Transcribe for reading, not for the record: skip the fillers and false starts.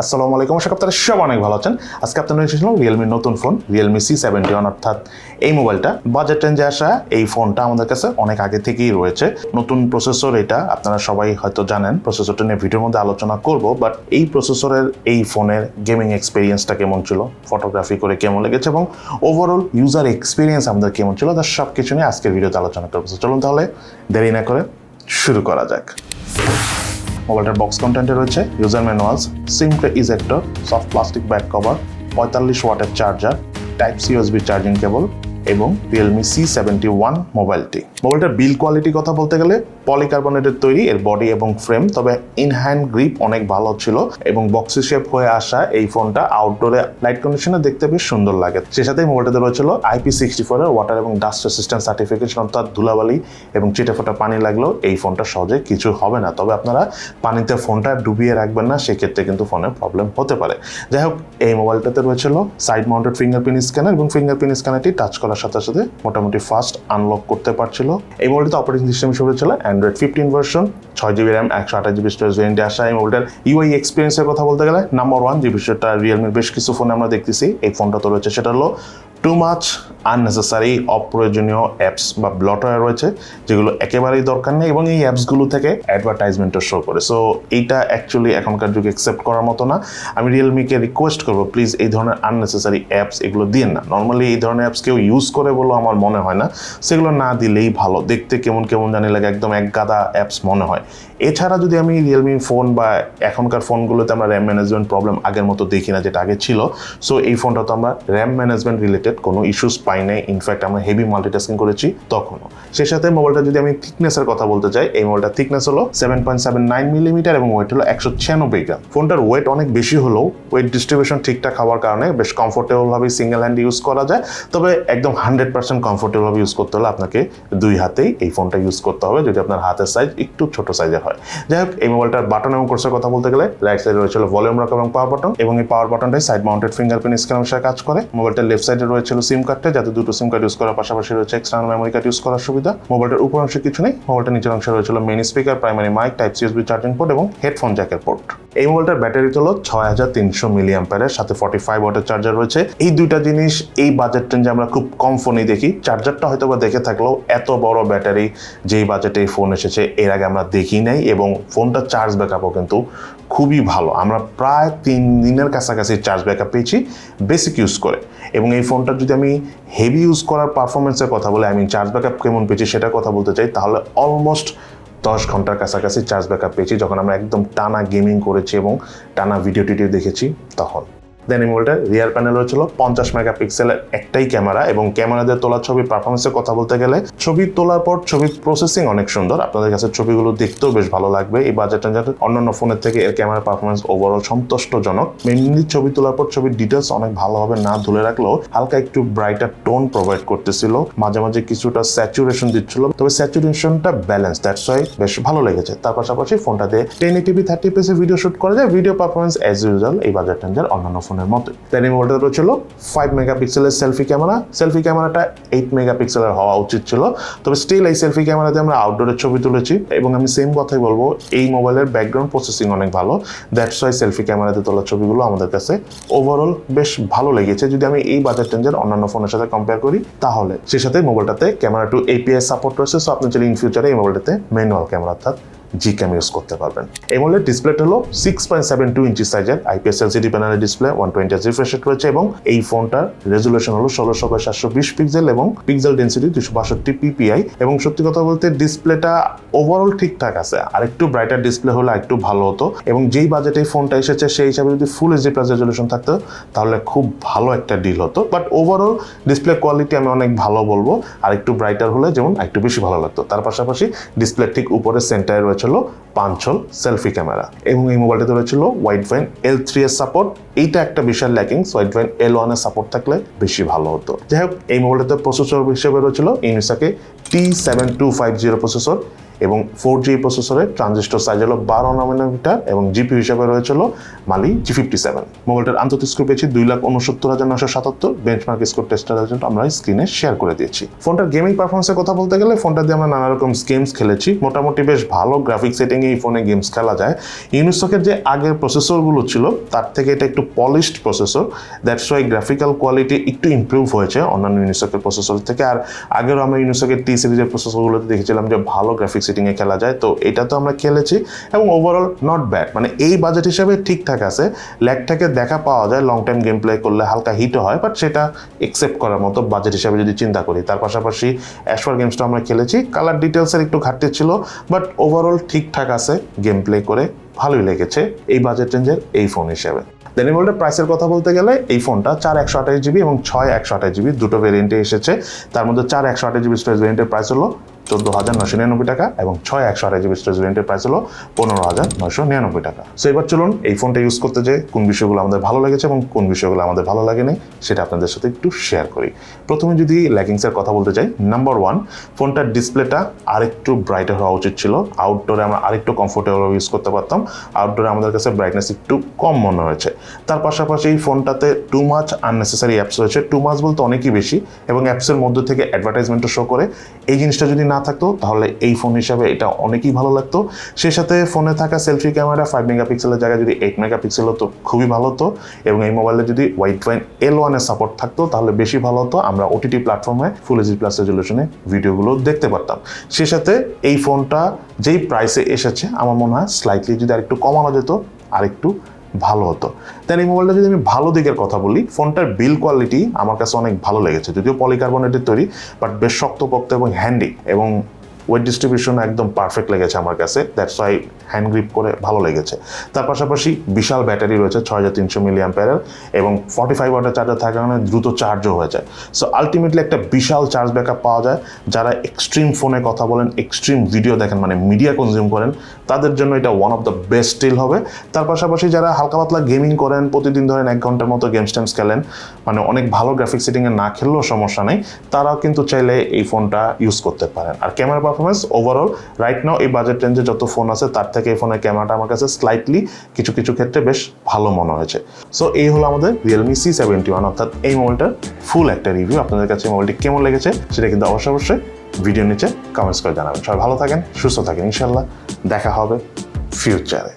আসসালামু আলাইকুম, আশা করি আপনারা সব অনেক ভালো আছেন। আজকে আপনাদের এসেছিল রিয়েলমির নতুন ফোন Realme C71, অর্থাৎ এই মোবাইলটা বাজেট রেঞ্জে আসা এই ফোনটা আমাদের কাছে অনেক আগে থেকেই রয়েছে। নতুন প্রসেসর, এটা আপনারা সবাই হয়তো জানেন। প্রসেসরটা নিয়ে ভিডিওর মধ্যে আলোচনা করব, বাট এই প্রসেসরের এই ফোনের গেমিং এক্সপিরিয়েন্সটা কেমন ছিল, ফটোগ্রাফি করে কেমন লেগেছে এবং ওভারঅল ইউজার এক্সপিরিয়েন্স আমাদের কেমন ছিল, তার সব কিছু নিয়ে আজকের ভিডিওতে আলোচনা করবো। চলুন তাহলে দেরি না করে শুরু করা যাক। মোবাইলটার বক্স কন্টেন্টে রয়েছে user manuals, SIM tray ejector, soft plastic back cover, 45 ওয়াটের charger, type C USB charging cable এবং Realme C71 মোবাইলটি। মোবাইলটার বিল্ড কোয়ালিটি কথা বলতে গেলে পলিকার্বনেটের তৈরি এর বডি এবং ফ্রেম, তবে ইন হ্যান্ড গ্রিপ অনেক ভালো ছিল এবং বক্সি শেপ হয়ে আসা এই ফোনটা আউটডোরে লাইট কন্ডিশনে দেখতে বেশ সুন্দর লাগে। সে সাথে মোবাইলটাতে রয়েছিল IP64 এর ওয়াটার এবং ডাস্ট রেসিস্ট্যান্ট সার্টিফিকেশন, অর্থাৎ ধুলাবালি এবং চিটেফোঁটা পানি লাগলেও এই ফোনটা সহজে কিছু হবে না। তবে আপনারা পানিতে ফোনটা ডুবিয়ে রাখবেন না, সেক্ষেত্রে কিন্তু ফোনের প্রবলেম হতে পারে। যাই হোক, এই মোবাইলটাতে রয়েছিল সাইড মাউন্টেড ফিঙ্গারপ্রিন্ট স্ক্যানার এবং ফিঙ্গারপ্রিন্ট স্ক্যানারটি টাচ করার সাথে সাথে মোটামুটি ফাস্ট আনলক করতে পারছিল। এই মোবাইলটিতে অপারেটিং সিস্টেম হিসেবে ছিল Android 15 version, 6GB RAM, 128GB storage ভেরিয়েন্টে আসা। এই মোবাইলটার ইউআই এক্সপিরিয়েন্সের কথা বলতে গেলে নাম্বার 1 যে বিষয়টা রিয়েলমির বেশ কিছু ফোনে আমরা দেখতেছি এই ফোনটা তো রয়েছে, সেটা হলো টু মাচ আননেসেসারি অপ্রয়োজনীয় অ্যাপস বা ব্লটার রয়েছে, যেগুলো একেবারেই দরকার নেই এবং এই অ্যাপসগুলো থেকে অ্যাডভার্টাইজমেন্টও শো করে। সো এইটা অ্যাকচুয়ালি এখনকার যুগে অ্যাকসেপ্ট করার মতো না। আমি রিয়েলমিকে রিকোয়েস্ট করবো, প্লিজ এই ধরনের আননেসেসারি অ্যাপস এগুলো দিন না। নর্মালি এই ধরনের অ্যাপস কেউ ইউজ করে বলে আমার মনে হয় না, সেগুলো না দিলেই ভালো। দেখতে কেমন কেমন জানি লাগে, একদম এক গাদা অ্যাপস মনে হয়। এছাড়া যদি আমি রিয়েলমি ফোন বা এখনকার ফোনগুলোতে আমরা র্যাম ম্যানেজমেন্ট প্রবলেম আগের মতো দেখি না, যেটা আগে ছিল। সো এই ফোনটা তো আমরা র্যাম ম্যানেজমেন্ট রিলেটেড কোনো ইস্যুস পাই নাই, ইনফ্যাক্ট আমরা হেভি মাল্টিটাস্কিং করেছি তখনও। সেই সাথে মোবাইলটা যদি আমি থিকনেসের কথা বলতে চাই, এই মোবাইলটার থিকনেস হলো 7.79 মিলিমিটার এবং ওয়েট হলো 196 গ্রাম। ফোনটার ওয়েট অনেক বেশি হলেও ওয়েট ডিস্ট্রিবিউশন ঠিকঠাক হওয়ার কারণে বেশ কমফোর্টেবলভাবে সিঙ্গেল হ্যান্ড ইউজ করা যায়। তবে একদম 100% কমফোর্টেবলভাবে ইউজ করতে হলে আপনাকে দুই হাতেই এই ফোনটা ইউজ করতে হবে, যদি আপনার হাতের সাইজ একটু ছোট সাইজের হয়। যাই হোক, এই মোবাইলটার বাটন এবং কোর্সের কথা বলতে গেলে রাইট সাইডে রয়েছিল ভলিউম রক এবং পাওয়ার বাটন, এবং এই পাওয়ার বাটনটাই সাইড মাউন্টেড ফিঙ্গারপ্রিন্ট স্ক্যানার হিসেবে কাজ করে। মোবাইলটার লেফট সাইডে রয়েছিল সিম কার্ডটা, যাতে দুটো সিম কার্ড ইউজ করার পাশাপাশি রয়েছে এক্সটার্নাল মেমোরি কার্ড ইউজ করার সুবিধা। মোবাইলটার উপর অংশে কিছু নেই, মোবাইলটার নিচের অংশে রয়েছিল main speaker, primary mic, type C USB charging port এবং হেডফোন জ্যাকের পোর্ট। এই মোবাইলটার ব্যাটারি হলো 6300 মিলিঅ্যাম্পিয়ারের, সাথে 45 ওয়াটের চার্জার রয়েছে। এই দুইটা জিনিস এই বাজেট রেঞ্জে আমরা খুব কম ফোনেই দেখি। চার্জারটা হয়তো বা দেখে থাকলেও এত বড় ব্যাটারি যেই বাজেটে এই ফোন এসেছে এর আগে আমরা দেখি নাই, এবং ফোনটা চার্জ ব্যাকআপও কিন্তু খুবই ভালো। আমরা প্রায় 3 দিনের কাছাকাছি চার্জ ব্যাকআপ পেয়েছি বেসিক ইউজ করে। এবং এই ফোনটা যদি আমি হেভি ইউজ করার পারফরমেন্সের কথা বলে, আমি চার্জ ব্যাকআপ কেমন পেয়েছি সেটার কথা বলতে চাই, তাহলে অলমোস্ট 10 ঘন্টার কাছাকাছি চার্জ ব্যাকআপ পেয়েছি, যখন আমরা একদম টানা গেমিং করেছি এবং টানা ভিডিও টিডিও দেখেছি তখন। দেন এই মোবাইলটার রিয়ার প্যানেল হয়েছিল 50 মেগাপিক্সেলের একটাই ক্যামেরা, এবং ক্যামেরা দিয়ে তোলা ছবির পারফরমেন্সের কথা বলতে গেলে ছবি তোলার পর ছবির প্রসেসিং অনেক সুন্দর। আপনাদের কাছে ছবিগুলো দেখতেও বেশ ভালো লাগবে। এই বাজেট রেঞ্জের অন্যান্য ফোনের থেকে এর ক্যামেরা পারফরমেন্স ওভারঅল সন্তুষ্টজনক। মেইনলি ছবি তোলার পর ছবির ডিটেলস অনেক ভালোভাবে না ধরে রাখলেও হালকা একটু ব্রাইটার টোন প্রোভাইড করতেছিল, মাঝে মাঝে কিছুটা স্যাচুরেশন দিচ্ছিল, তবে স্যাচুরেশনটা ব্যালেন্স, দ্যাটস ওয়াই বেশ ভালো লেগেছে। তার পাশাপাশি ফোনটা দিয়ে 1080p 30fps ভিডিও শুট করা যায়। ভিডিও পারফরমেন্স অ্যাজ ইউজুয়াল এই বাজেট রেঞ্জের অন্যান্য ফোনের মতো। দেন এই মোবাইলটা রয়েছিল 5 মেগাপিক্সেলের সেলফি ক্যামেরা। সেলফি ক্যামেরাটা 8 মেগাপিক্সেলের হওয়া উচিত ছিল, তবে স্টিল এই সেলফি ক্যামেরাতে আমরা আউটডোরের ছবি তুলেছি। এবং আমি সেম কথাই বলবো, এই মোবাইলের ব্যাকগ্রাউন্ড প্রসেসিং অনেক ভালো, দ্যাটস ওয়াই সেলফি ক্যামেরাতে তোলা ছবিগুলো আমাদের কাছে ওভারঅল বেশ ভালো লেগেছে যদি আমি এই বাজেট রেঞ্জের অন্যান্য ফোনের সাথে কম্পেয়ার করি। তাহলে সে সাথে মোবাইলটাতে ক্যামেরা টু API সাপোর্ট রয়েছে, সো আপনি চাইলে ইন ফিউচারে এই মোবাইলটাতে ম্যানুয়াল ক্যামেরা অর্থাৎ জিক্যাম ইউজ করতে পারবেন। এই মোবাইলের ডিসপ্লেটা হলো 6.72 ইঞ্চি সাইজের IPS LCD প্যানেলের ডিসপ্লে, 120 রিফ্রেশ রেট রয়েছে, এবং এই ফোনটার রেজুলেশন হলো 16x720 পিক্সেল এবং পিক্সেল ডেন্সিটি 262 PPI। এবং সত্যি কথা বলতে ডিসপ্লেটা ওভারঅল ঠিকঠাক আছে, আর একটু ব্রাইটার ডিসপ্লে হলে একটু ভালো হতো। এবং যেই বাজেটে এই ফোনটা এসেছে সেই হিসাবে যদি ফুল HD+ রেজুলেশন থাকতো তাহলে খুব ভালো একটা ডিল হতো। বাট ওভারঅল ডিসপ্লে কোয়ালিটি আমি অনেক ভালো বলবো, আর একটু ব্রাইটার হলে যেমন একটু বেশি ভালো লাগতো। তার পাশাপাশি ডিসপ্লে ঠিক উপরে সেন্টারে রয়েছিল 5 হোল সেলফি ক্যামেরা, এবং এই মোবাইলটাতে রয়েছিল ওয়াইড ভাইন L3 এর সাপোর্ট। এইটা একটা বিশাল ল্যাকিংস, ওয়াইড ভাইন L1 এর সাপোর্ট থাকলে বেশি ভালো হতো। যাই হোক, এই মোবাইলটাতে প্রসেসর হিসেবে রয়েছিল ইউনিসাকে T7250 প্রসেসর। এবং 4G প্রসেসরের ট্রানজিস্টর সাইজ হলো 12 ন্যানোমিটার এবং জিপিইউ হিসেবে রয়েছিল মালি G57। মোবাইলটার আন্তর্জাতিক স্কোর পেয়েছি 2,69,977, বেঞ্চমার্ক স্কোর টেস্টের রেজাল্ট আমরা স্ক্রিনে শেয়ার করে দিয়েছি। ফোনটার গেমিং পারফরমেন্সের কথা বলতে গেলে ফোনটা দিয়ে আমরা নানা রকম গেমস খেলেছি, মোটামুটি বেশ ভালো গ্রাফিক সেটিংয়ে এই ফোনে গেমস খেলা যায়। ইউনিসকের যে আগের প্রসেসরগুলো ছিল তার থেকে এটা একটু polished processor, that's why graphical quality একটু ইমপ্রুভ হয়েছে অন্যান্য ইউনিসকের প্রসেসর থেকে। আর আগেও আমরা ইউনিসকের টি সিরিজের প্রসেসরগুলোতে দেখেছিলাম যে ভালো গ্রাফিক সেটিংয়ে খেলা যায়, তো এটা তো আমরা খেলেছি এবং ওভারঅল নট ব্যাড, মানে এই বাজেট হিসেবে ঠিকঠাক আছে। ল্যাগটাকে দেখা পাওয়া যায়, লং টাইম গেম প্লে করলে হালকা হিটও হয়, বাট সেটা একসেপ্ট করার মতো বাজেট হিসেবে যদি চিন্তা করি। তার পাশাপাশি অ্যাশওয়ার গেমসটা আমরা খেলেছি, কালার ডিটেলসের একটু ঘাটতি ছিল, বাট ওভারঅল ঠিকঠাক আছে, গেম প্লে করে ভালোই লেগেছে এই বাজেট রেঞ্জের এই ফোন হিসেবে। দেন এই মোবাইলটার প্রাইসের কথা বলতে গেলে এই ফোনটা 4/128GB এবং 6/128GB দুটো ভেরিয়েন্টে এসেছে। তার মধ্যে 4/128GB স্টোরেজ ভেরিয়েন্টের প্রাইস হলো 14,999 টাকা এবং 6/128GB স্টোরেজ ভেরিয়েন্টের প্রাইস হলো 15,999 টাকা। সো এবার চলুন এই ফোনটা ইউজ করতে যে কোন বিষয়গুলো আমাদের ভালো লেগেছে এবং কোন বিষয়গুলো আমাদের ভালো লাগেনি সেটা আপনাদের সাথে একটু শেয়ার করি। প্রথমে যদি ল্যাগিংসের কথা বলতে চাই, নাম্বার 1, ফোনটার ডিসপ্লেটা আরেকটু ব্রাইটার হওয়া উচিত ছিল। আউটডোরে আমরা আরেকটু কমফোর্টেবল ইউজ করতে পারতাম, আউটডোরে আমাদের কাছে ব্রাইটনেস একটু কম মনে হয়েছে। তার পাশাপাশি এই ফোনটাতে টু মাচ আননেসেসারি অ্যাপস রয়েছে, টু মাচ বলতে অনেকই বেশি, এবং অ্যাপসের মধ্যে থেকে অ্যাডভার্টাইজমেন্টও শো করে। এই জিনিসটা যদি না থাকতো তাহলে এই ফোন হিসাবে এটা অনেকই ভালো লাগতো। সেই সাথে ফোনে থাকা সেলফি ক্যামেরা 5 মেগাপিক্সেলের জায়গায় যদি 8 মেগাপিক্সেল হতো খুবই ভালো হতো, এবং এই মোবাইলে যদি ওয়াইড L1 এর সাপোর্ট থাকতো তাহলে বেশি ভালো হতো, আমরা ওটিটি প্ল্যাটফর্মে ফুল এইচডি প্লাস রেজলিউশনে ভিডিওগুলো দেখতে পারতাম। সেই সাথে এই ফোনটা যেই প্রাইসে এসেছে আমার মনে হয় স্লাইটলি যদি আরেকটু কমানো যেত আরেকটু ভালো হতো। তাই এই মোবাইলটা যদি আমি ভালো দিকের কথা বলি, ফোনটার বিল্ড কোয়ালিটি আমার কাছে অনেক ভালো লেগেছে, যদিও পলিকার্বনেটের তৈরি, বাট বেশ শক্তপোক্ত এবং হ্যান্ডি, এবং ওয়েট ডিস্ট্রিবিউশন একদম পারফেক্ট লেগেছে আমার কাছে, দ্যাটস ওয়াই হ্যান্ড গ্রিপ করে ভালো লেগেছে। তার পাশাপাশি বিশাল ব্যাটারি রয়েছে 6300 mAh এবং 45 ওয়াটের চার্জার থাকার কারণে দ্রুত চার্জও হয়ে যায়। সো আলটিমেটলি একটা বিশাল চার্জ ব্যাকআপ পাওয়া যায়। যারা এক্সট্রিম ফোনে কথা বলেন, এক্সট্রিম ভিডিও দেখেন, মানে মিডিয়া কনজিউম করেন, তাদের জন্য এটা one of the best steal হবে। তার পাশাপাশি যারা হালকা পাতলা গেমিং করেন, প্রতিদিন ধরেন 1 ঘন্টার মতো গেমস টেমস খেলেন, মানে অনেক ভালো গ্রাফিক সেটিংয়ে না খেললেও সমস্যা নেই, তারাও কিন্তু চাইলে এই ফোনটা ইউজ করতে পারেন। আর camera performance overall right now এই বাজেট রেঞ্জে যত ফোন আছে তার থেকে এই ফোনের ক্যামেরাটা আমার কাছে স্লাইটলি কিছু কিছু ক্ষেত্রে বেশ ভালো মনে হয়েছে। সো এই হলো আমাদের Realme C71, অর্থাৎ এই মোবাইলটার ফুল একটা রিভিউ। আপনাদের কাছে মোবাইলটি কেমন লেগেছে সেটা কিন্তু অবশ্যই ভিডিও নিচে কমেন্টস করে জানাবেন। সবাই ভালো থাকেন, সুস্থ থাকেন, ইনশাল্লাহ দেখা হবে ফিউচারে।